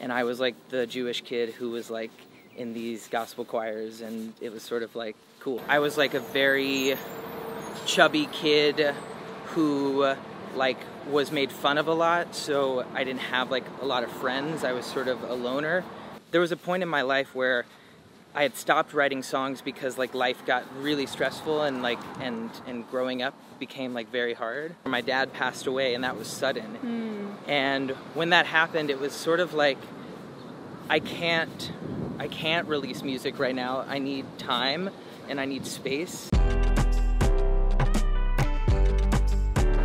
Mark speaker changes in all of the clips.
Speaker 1: and I was like the Jewish kid who was like in these gospel choirs, and it was sort of like cool. I was like a very chubby kid who like was made fun of a lot, so I didn't have like a lot of friends. I was sort of a loner. There was a point in my life where I had stopped writing songs because like life got really stressful, and like and growing up became like very hard. My dad passed away, and that was sudden. And when that happened, it was sort of like I can't release music right now. I need time and I need space.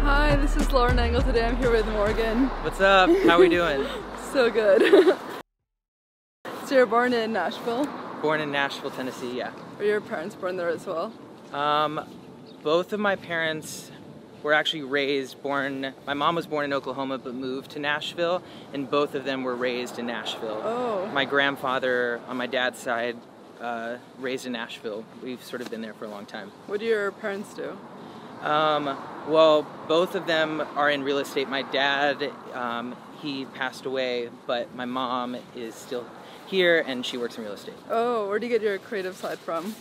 Speaker 2: Hi, this is Lauren Engel. Today I'm here with Morgan.
Speaker 1: What's up? How are we doing?
Speaker 2: So good. So you're born in Nashville?
Speaker 1: Born in Nashville, Tennessee, yeah.
Speaker 2: Were your parents born there as well?
Speaker 1: Both of my parents were actually my mom was born in Oklahoma but moved to Nashville, and both of them were raised in Nashville.
Speaker 2: Oh.
Speaker 1: My grandfather on my dad's side raised in Nashville. We've sort of been there for a long time.
Speaker 2: What do your parents do?
Speaker 1: Well, both of them are in real estate. My dad, he passed away, but my mom is still here and she works in real estate.
Speaker 2: Oh, where do you get your creative side from?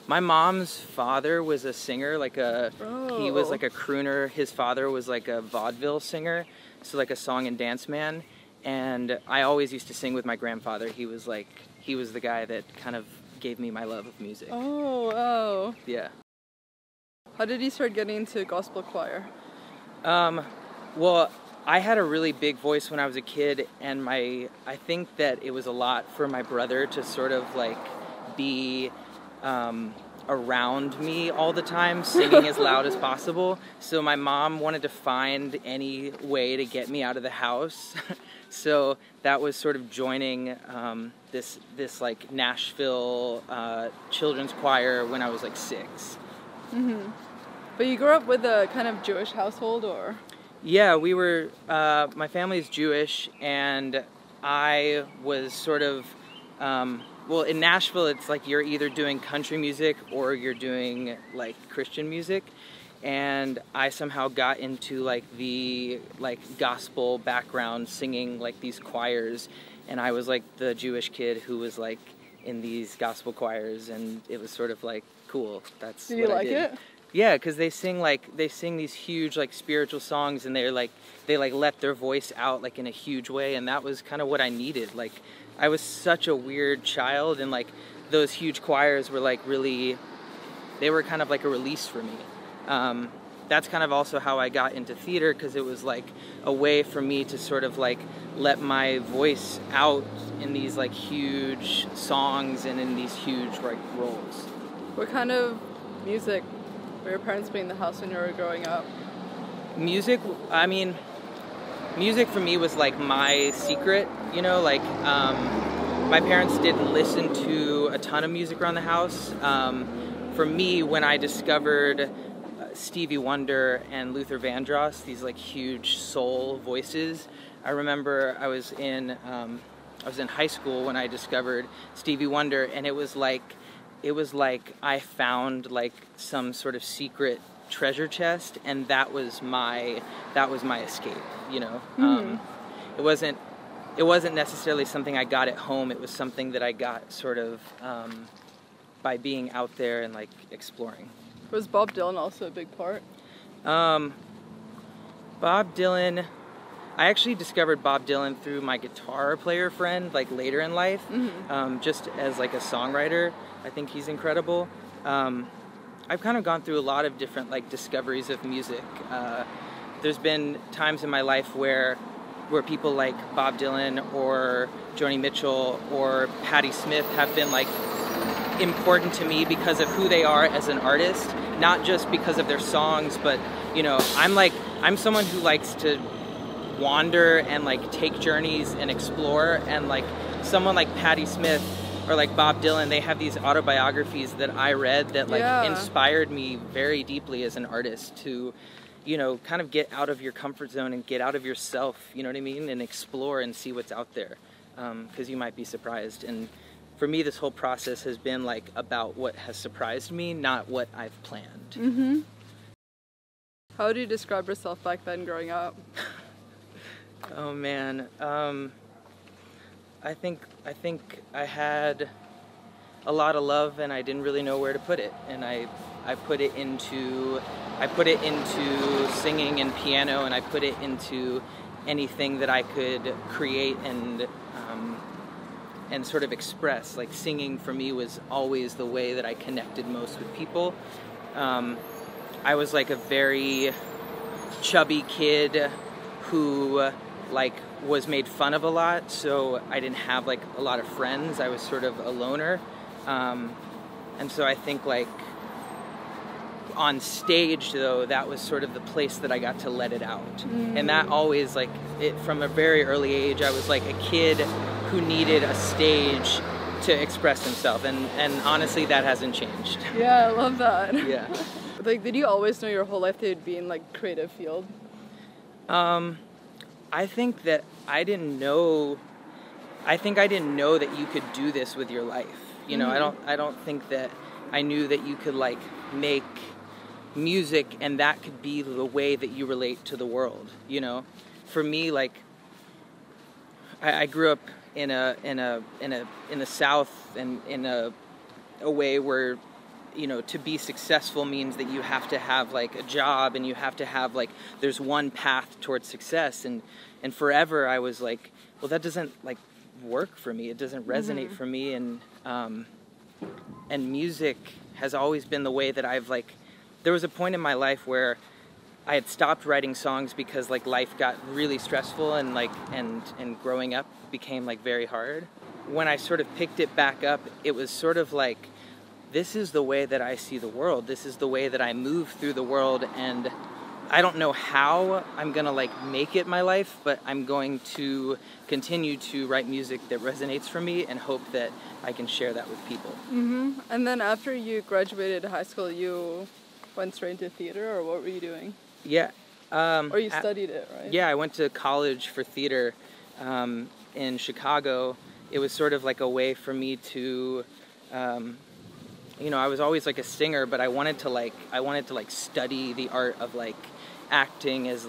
Speaker 1: My mom's father was a singer, he was like a crooner. His father was like a vaudeville singer, so like a song and dance man. And I always used to sing with my grandfather. He was the guy that kind of gave me my love of music.
Speaker 2: Oh, wow.
Speaker 1: Yeah.
Speaker 2: How did you start getting into gospel choir?
Speaker 1: Well, I had a really big voice when I was a kid, and I think that it was a lot for my brother to sort of like be around me all the time, singing as loud as possible. So my mom wanted to find any way to get me out of the house. So that was sort of joining this like Nashville children's choir when I was like 6.
Speaker 2: Mm-hmm. But you grew up with a kind of Jewish household, or?
Speaker 1: Yeah, we were, my family's Jewish, and I was sort of, well, in Nashville, it's like you're either doing country music or you're doing like Christian music, and I somehow got into like the gospel background, singing like these choirs, and I was like the Jewish kid who was like in these gospel choirs, and it was sort of like cool. That's
Speaker 2: Did you like it?
Speaker 1: Yeah, because they sing these huge like spiritual songs, and they let their voice out like in a huge way, and that was kind of what I needed. Like I was such a weird child, and like those huge choirs were like really, they were kind of like a release for me. That's kind of also how I got into theater, because it was like a way for me to sort of like let my voice out in these like huge songs and in these huge like roles.
Speaker 2: What kind of music were your parents playing in the house when you were growing up?
Speaker 1: Music, I mean, music for me was like my secret, you know, like my parents didn't listen to a ton of music around the house. For me, when I discovered Stevie Wonder and Luther Vandross, these like huge soul voices, I remember I was in high school when I discovered Stevie Wonder, and it was like I found like some sort of secret treasure chest, and that was my escape, you know. It wasn't necessarily something I got at home. It was something that I got sort of by being out there and like exploring.
Speaker 2: Was Bob Dylan also a big part?
Speaker 1: Bob Dylan, I actually discovered Bob Dylan through my guitar player friend, like later in life, just as like a songwriter. I think he's incredible. I've kind of gone through a lot of different like discoveries of music. There's been times in my life where people like Bob Dylan or Joni Mitchell or Patti Smith have been like important to me because of who they are as an artist, not just because of their songs, but you know, I'm someone who likes to wander and like take journeys and explore, and like someone like Patti Smith or like Bob Dylan, they have these autobiographies that I read that like inspired me very deeply as an artist to, you know, kind of get out of your comfort zone and get out of yourself, you know what I mean, and explore and see what's out there, because you might be surprised. And for me, this whole process has been like about what has surprised me, not what I've planned.
Speaker 2: How would you describe yourself back then growing up?
Speaker 1: Oh man, I think I had a lot of love, and I didn't really know where to put it, and I put it into singing and piano, and I put it into anything that I could create and sort of express. Like singing for me was always the way that I connected most with people. I was like a very chubby kid who like was made fun of a lot, so I didn't have like a lot of friends. I was sort of a loner, and so I think like on stage though, that was sort of the place that I got to let it out. And that always, like, it from a very early age, I was like a kid who needed a stage to express himself, and honestly that hasn't changed.
Speaker 2: Yeah, I love that.
Speaker 1: Yeah.
Speaker 2: Like, did you always know your whole life that you'd be in like creative field?
Speaker 1: I think that I didn't know that you could do this with your life. You know, I don't think that I knew that you could like make music and that could be the way that you relate to the world, you know? For me, like, I grew up in the South, and in a way where, you know, to be successful means that you have to have like a job, and you have to have like, there's one path towards success, and forever I was like, well, that doesn't like work for me. It doesn't resonate for me, and music has always been the way that I've like, there was a point in my life where I had stopped writing songs because like life got really stressful, and like and growing up became like very hard. When I sort of picked it back up, it was sort of like, this is the way that I see the world. This is the way that I move through the world, and I don't know how I'm gonna like make it my life, but I'm going to continue to write music that resonates for me and hope that I can share that with people.
Speaker 2: And then after you graduated high school, you went straight into theater, or what were you doing?
Speaker 1: Yeah.
Speaker 2: Or you studied it, right?
Speaker 1: Yeah, I went to college for theater in Chicago. It was sort of like a way for me to, you know, I was always like a singer, but I wanted to like study the art of like acting as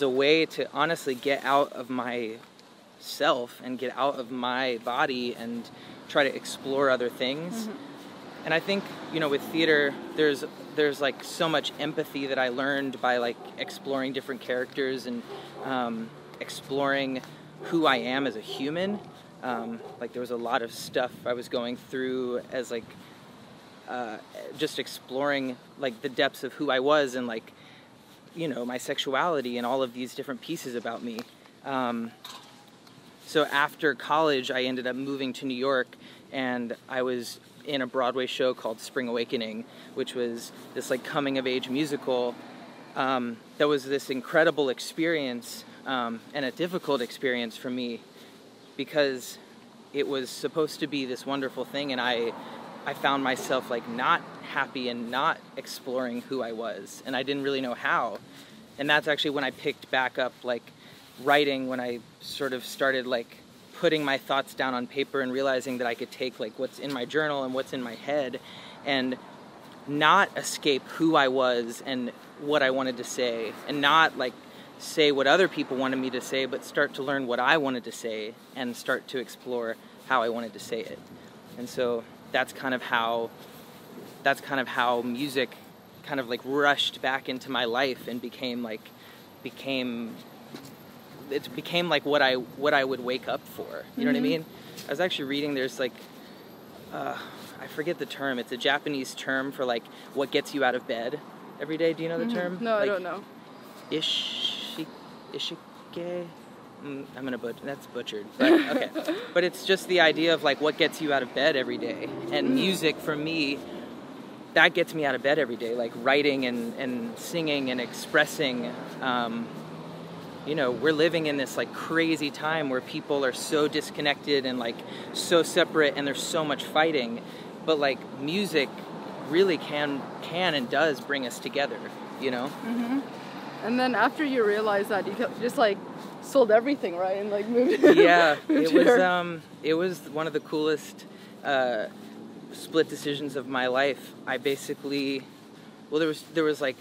Speaker 1: a way to honestly get out of myself and get out of my body and try to explore other things. And I think, you know, with theater, there's like so much empathy that I learned by like exploring different characters and exploring who I am as a human. Like there was a lot of stuff I was going through as like just exploring like the depths of who I was, and like, you know, my sexuality and all of these different pieces about me. So after college, I ended up moving to New York, and I was in a Broadway show called Spring Awakening, which was this like coming of age musical that was this incredible experience, and a difficult experience for me, because it was supposed to be this wonderful thing, and I found myself like not happy and not exploring who I was, and I didn't really know how. And that's actually when I picked back up like writing, when I sort of started like putting my thoughts down on paper and realizing that I could take like what's in my journal and what's in my head and not escape who I was and what I wanted to say, and not like say what other people wanted me to say, but start to learn what I wanted to say and start to explore how I wanted to say it. And so that's kind of how music kind of like rushed back into my life and became like what I would wake up for. You know what I mean? I was actually reading, there's like I forget the term. It's a Japanese term for like what gets you out of bed every day. Do you know the term?
Speaker 2: No,
Speaker 1: like,
Speaker 2: I don't know.
Speaker 1: Ishike. I'm gonna butcher. That's butchered. But okay. But it's just the idea of like what gets you out of bed every day. And music for me, that gets me out of bed every day. Like writing and singing and expressing. You know, we're living in this like crazy time where people are so disconnected and like so separate, and there's so much fighting. But like music really can and does bring us together. You know.
Speaker 2: And then after you realized that, you just like sold everything, right, and like moved.
Speaker 1: Yeah, it was one of the coolest split decisions of my life. I basically, well, there was like,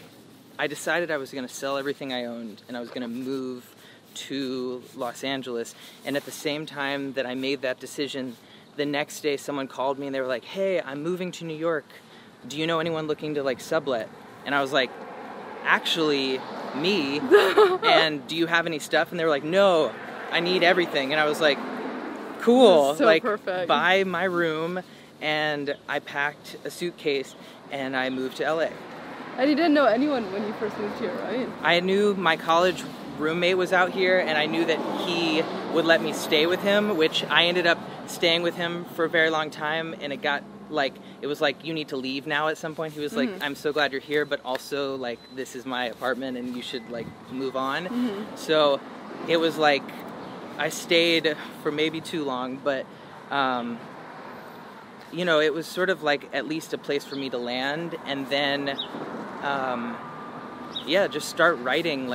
Speaker 1: I decided I was going to sell everything I owned, and I was going to move to Los Angeles. And at the same time that I made that decision, the next day someone called me and they were like, hey, I'm moving to New York. Do you know anyone looking to like sublet? And I was like, actually, me. And do you have any stuff? And they were like, no, I need everything. And I was like, cool.
Speaker 2: So
Speaker 1: like,
Speaker 2: perfect.
Speaker 1: Buy my room. And I packed a suitcase and I moved to LA.
Speaker 2: And you didn't know anyone when you first moved here, right?
Speaker 1: I knew my college roommate was out here, and I knew that he would let me stay with him, which I ended up staying with him for a very long time, and it was like, you need to leave now at some point. He was like, I'm so glad you're here, but also like, this is my apartment and you should like move on. So it was like, I stayed for maybe too long, but you know, it was sort of like at least a place for me to land, and then yeah, just start writing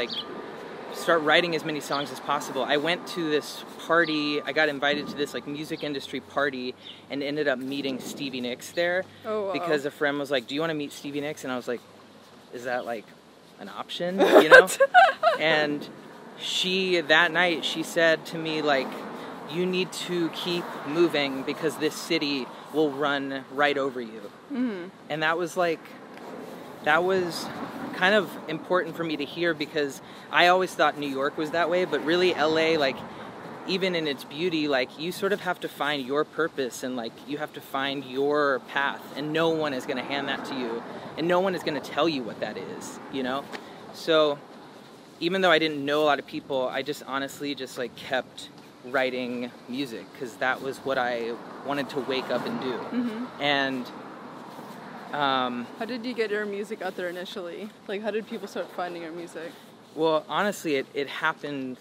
Speaker 1: as many songs as possible. I went to this party, I got invited to this like music industry party and ended up meeting Stevie Nicks there.
Speaker 2: Oh, wow.
Speaker 1: Because a friend was like, do you want to meet Stevie Nicks? And I was like, is that like an option, you know? And that night she said to me like, you need to keep moving because this city will run right over you. And that was kind of important for me to hear, because I always thought New York was that way, but really LA, like, even in its beauty, like, you sort of have to find your purpose, and like, you have to find your path, and no one is going to hand that to you, and no one is going to tell you what that is, you know? So even though I didn't know a lot of people, I just honestly just like kept writing music, because that was what I wanted to wake up and do. And
Speaker 2: how did you get your music out there initially? Like, how did people start finding your music?
Speaker 1: Well, honestly, it happened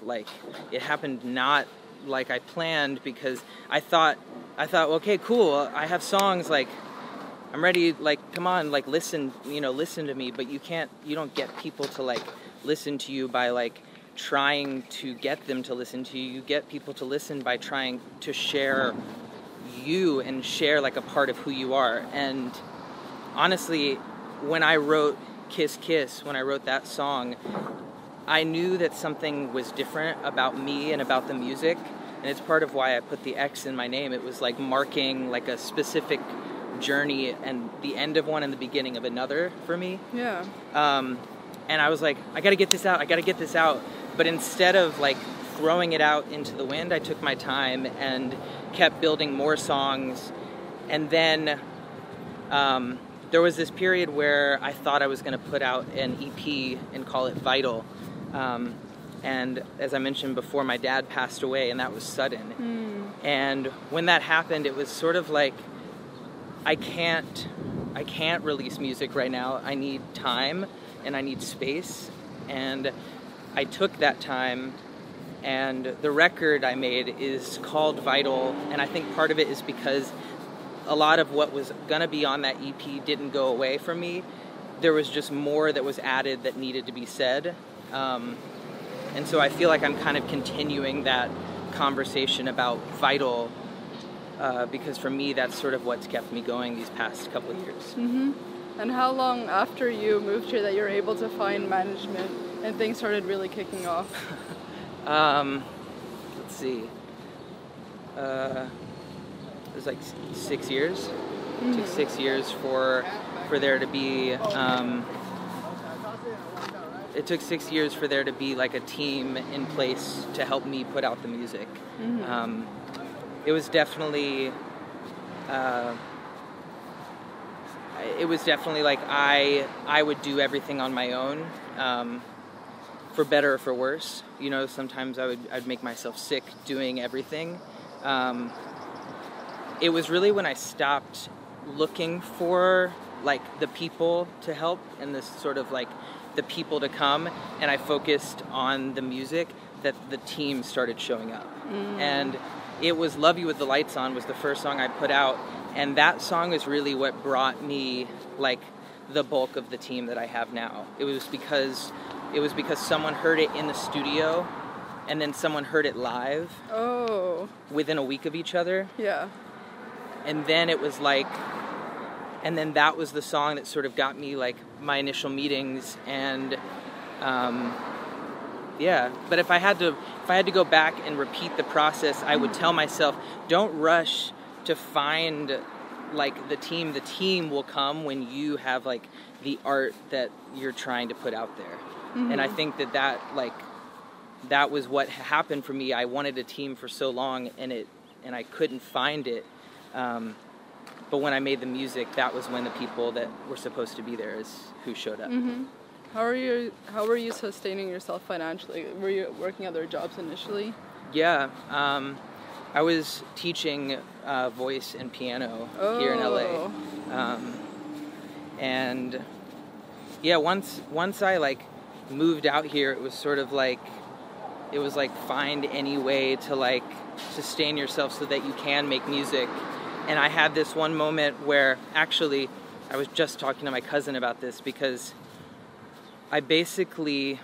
Speaker 1: not like I planned, because I thought, okay, cool, I have songs, like, I'm ready, like, come on, like, listen to me, but you don't get people to, like, listen to you by, like, trying to get them to listen to you. You get people to listen by trying to share you and share, like, a part of who you are. And honestly, when I wrote Kiss Kiss, when I wrote that song, I knew that something was different about me and about the music, and it's part of why I put the X in my name. It was like marking like a specific journey, and the end of one and the beginning of another for me.
Speaker 2: Yeah.
Speaker 1: And I was like, I gotta get this out. But instead of like throwing it out into the wind, I took my time and kept building more songs. And then there was this period where I thought I was going to put out an EP and call it Vital. And as I mentioned before, my dad passed away, and that was sudden. And when that happened, it was sort of like, I can't release music right now. I need time and I need space. And I took that time, and the record I made is called Vital, and I think part of it is because a lot of what was gonna be on that EP didn't go away from me. There was just more that was added that needed to be said. And so I feel like I'm kind of continuing that conversation about Vital, because for me, that's sort of what's kept me going these past couple of years.
Speaker 2: And how long after you moved here that you were able to find management and things started really kicking off?
Speaker 1: Let's see. It was like 6 years. It took 6 years for there to be. It took 6 years for there to be like a team in place to help me put out the music. It was definitely. It was definitely like I would do everything on my own, for better or for worse. You know, sometimes I'd make myself sick doing everything. It was really when I stopped looking for like the people to help and this sort of like the people to come, and I focused on the music, that the team started showing up. And it was Love You With the Lights On was the first song I put out, and that song is really what brought me like the bulk of the team that I have now. It was because someone heard it in the studio, and then someone heard it live.
Speaker 2: Oh.
Speaker 1: Within a week of each other.
Speaker 2: Yeah.
Speaker 1: And then it was like, and then that was the song that sort of got me like my initial meetings, and Yeah, but if I had to go back and repeat the process, I would tell myself, don't rush to find like the team. The team will come when you have like the art that you're trying to put out there. And I think that was what happened for me. I wanted a team for so long, and I couldn't find it. But when I made the music, that was when the people that were supposed to be there is who showed up.
Speaker 2: How were you sustaining yourself financially? Were you working other jobs initially?
Speaker 1: Yeah, I was teaching voice and piano here in LA, and yeah, once I like moved out here, it was sort of like find any way to like sustain yourself so that you can make music. And I had this one moment where actually I was just talking to my cousin about this, because I basically,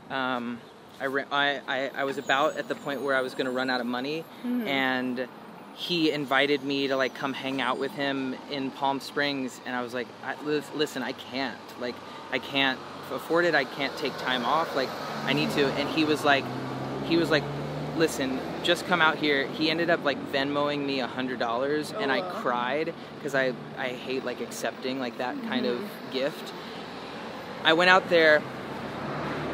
Speaker 1: I was about at the point where I was going to run out of money, and he invited me to like come hang out with him in Palm Springs, and I was like, listen, I can't afford it. I can't take time off. Like, I need to. And he was like, listen, just come out here. He ended up like Venmoing me $100, and I cried because I hate like accepting like that kind of gift. I went out there,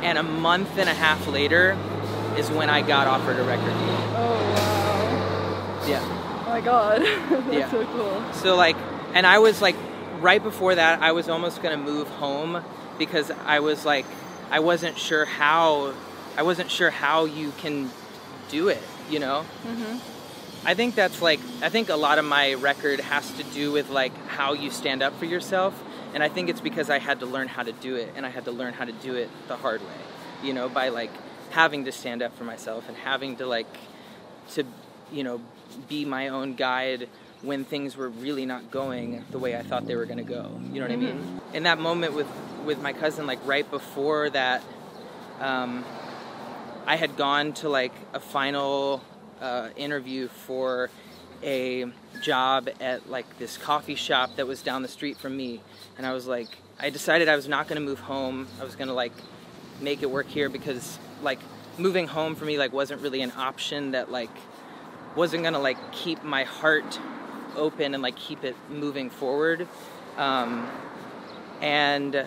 Speaker 1: and a month and a half later is when I got offered a record deal.
Speaker 2: Oh, wow.
Speaker 1: Yeah.
Speaker 2: Oh my God. That's so cool.
Speaker 1: So like, and I was like, right before that, I was almost going to move home, because I was like, I wasn't sure how you can do it, you know? I think that's like, I think a lot of my record has to do with like how you stand up for yourself. And I think it's because I had to learn how to do it, and I had to learn how to do it the hard way, you know, by like having to stand up for myself and having to like, to, you know, be my own guide when things were really not going the way I thought they were going to go. You know what I mean? In that moment with my cousin, like right before that, I had gone to like a final interview for a job at like this coffee shop that was down the street from me. And I was like, I decided I was not going to move home. I was going to like make it work here, because like moving home for me like wasn't really an option that like wasn't going to like keep my heart open and like keep it moving forward. And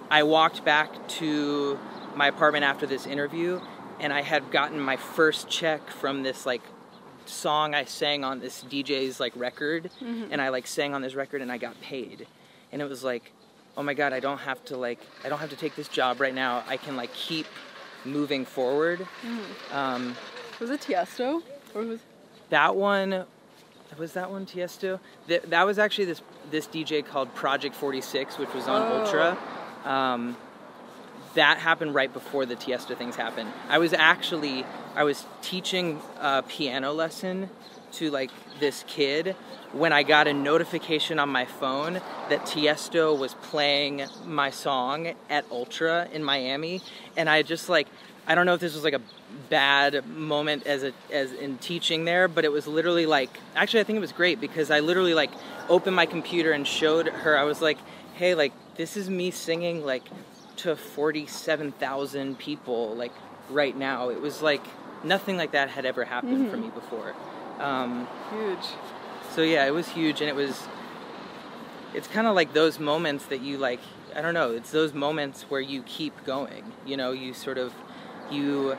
Speaker 1: I walked back to my apartment after this interview, and I had gotten my first check from this like song I sang on this DJ's like record, and I like sang on this record, and I got paid. And it was like, oh my God, I don't have to take this job right now. I can like keep moving forward.
Speaker 2: Was it Tiesto? Or was
Speaker 1: that one? Was that one Tiesto? That was actually this DJ called Project 46, which was on Ultra. That happened right before the Tiesto things happened. I was teaching a piano lesson to like this kid when I got a notification on my phone that Tiesto was playing my song at Ultra in Miami, and I just like, I don't know if this was like a bad moment as in teaching there, but it was literally like, actually I think it was great, because I literally like opened my computer and showed her. I was like, hey, like this is me singing like to 47,000 people like right now. It was like nothing like that had ever happened for me before.
Speaker 2: Huge.
Speaker 1: So yeah, it was huge, and it's kind of like those moments that you like, I don't know, it's those moments where you keep going, you know, you sort of, you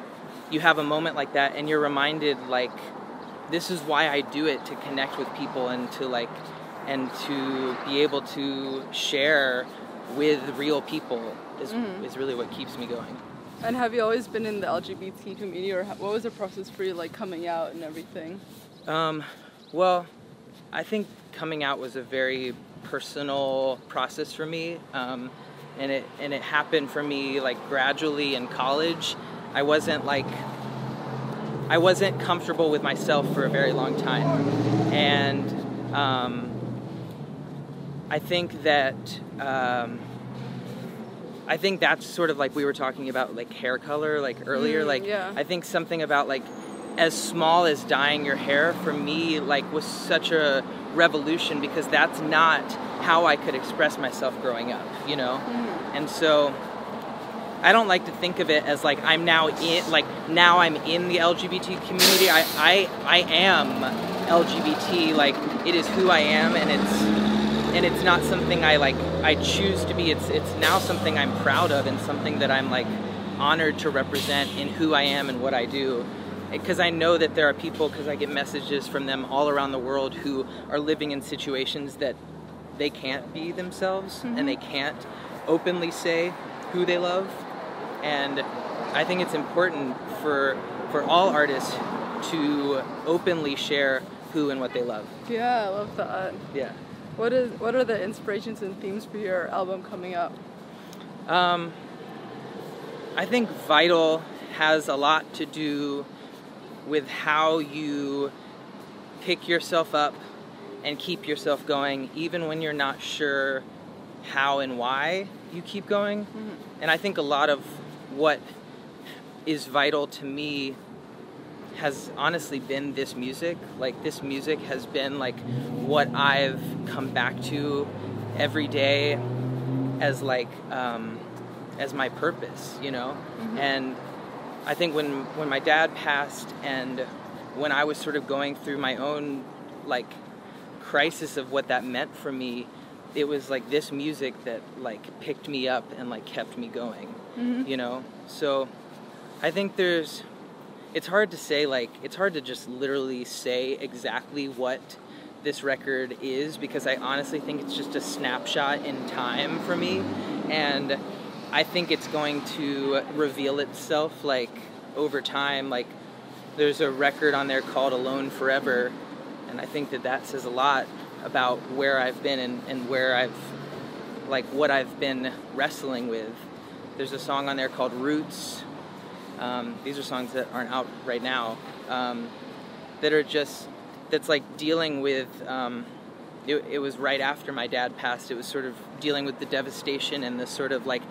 Speaker 1: have a moment like that, and you're reminded like, this is why I do it, to connect with people and to like, and to be able to share with real people is really what keeps me going.
Speaker 2: And have you always been in the LGBT community, or what was the process for you like coming out and everything?
Speaker 1: Well, I think coming out was a very personal process for me, and it happened for me like gradually in college. I wasn't comfortable with myself for a very long time, and I think that's sort of like we were talking about like hair color like earlier. I think something about like as small as dyeing your hair for me like was such a revolution, because that's not how I could express myself growing up, you know? And so I don't like to think of it as like I'm now in the LGBT community. I am LGBT. Like, it is who I am, and it's not something I choose to be. It's now something I'm proud of, and something that I'm like honored to represent in who I am and what I do. Because I know that there are people, because I get messages from them all around the world who are living in situations that they can't be themselves, and they can't openly say who they love. And I think it's important for all artists to openly share who and what they love.
Speaker 2: Yeah, I love that.
Speaker 1: Yeah.
Speaker 2: What are the inspirations and themes for your album coming up?
Speaker 1: I think Vital has a lot to do with how you pick yourself up and keep yourself going, even when you're not sure how and why you keep going. And I think a lot of what is vital to me has honestly been this music. Like, this music has been like what I've come back to every day as like as my purpose, you know. And I think when my dad passed, and when I was sort of going through my own like crisis of what that meant for me, it was like this music that like picked me up and like kept me going, you know. So I think it's hard to say, like, it's hard to just literally say exactly what this record is, because I honestly think it's just a snapshot in time for me, and I think it's going to reveal itself like over time. Like, there's a record on there called Alone Forever, and I think that says a lot about where I've been and where I've, like, what I've been wrestling with. There's a song on there called Roots. These are songs that aren't out right now, that's like dealing with, it was right after my dad passed. It was sort of dealing with the devastation and the sort of like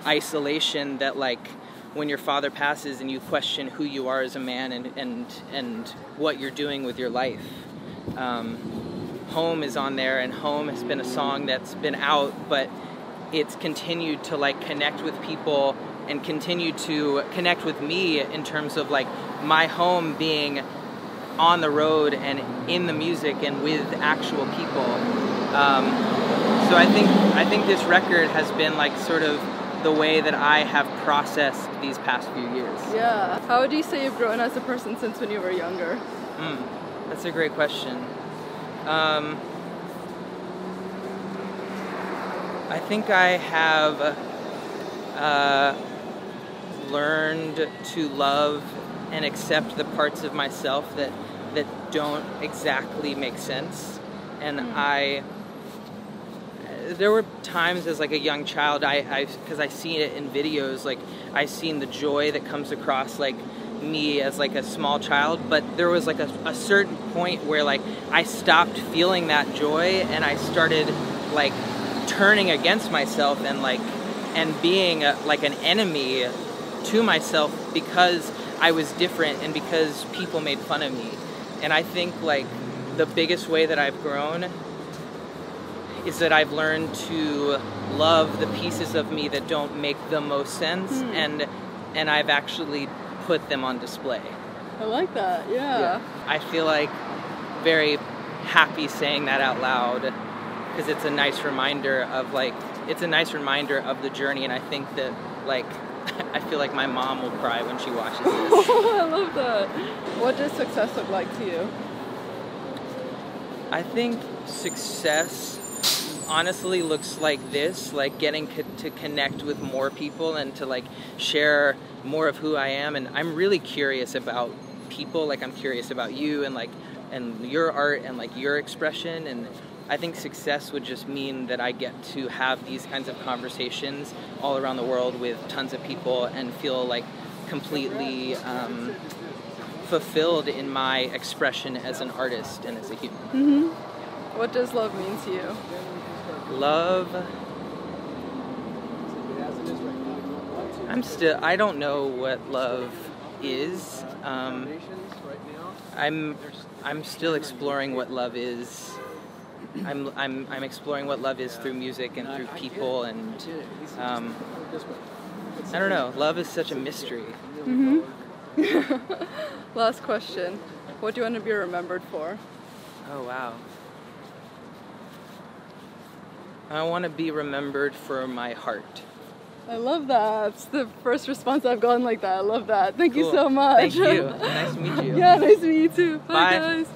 Speaker 1: isolation that, like, when your father passes and you question who you are as a man and what you're doing with your life. Home is on there, and Home has been a song that's been out, but it's continued to like connect with people and continue to connect with me in terms of like my home being on the road and in the music and with actual people. So I think this record has been like sort of the way that I have processed these past few years.
Speaker 2: Yeah. How would you say you've grown as a person since when you were younger?
Speaker 1: That's a great question. I think I have learned to love and accept the parts of myself that don't exactly make sense. And there were times as like a young child, because I seen it in videos, like I seen the joy that comes across like me as like a small child, but there was like a certain point where like I stopped feeling that joy, and I started like turning against myself and being like an enemy to myself because I was different and because people made fun of me. And I think like the biggest way that I've grown is that I've learned to love the pieces of me that don't make the most sense, and I've actually put them on display.
Speaker 2: I like that, yeah.
Speaker 1: I feel like very happy saying that out loud, because it's a nice reminder of the journey, and I think that like I feel like my mom will cry when she watches this.
Speaker 2: I love that. What does success look like to you?
Speaker 1: I think success honestly looks like this, like getting to connect with more people and to like share more of who I am. And I'm really curious about people, like I'm curious about you and your art and like your expression. And I think success would just mean that I get to have these kinds of conversations all around the world with tons of people and feel like completely fulfilled in my expression as an artist and as a human.
Speaker 2: What does love mean to you?
Speaker 1: Love, I don't know what love is. I'm still exploring what love is. I'm exploring what love is through music and through people, and I don't know. Love is such a mystery.
Speaker 2: Last question. What do you want to be remembered for?
Speaker 1: Oh, wow. I want to be remembered for my heart.
Speaker 2: I love that. It's the first response I've gotten like that. I love that. Thank you
Speaker 1: Cool.
Speaker 2: so much.
Speaker 1: Thank you. Nice to meet you.
Speaker 2: Yeah, nice to meet you too. Bye,
Speaker 1: Bye.
Speaker 2: guys.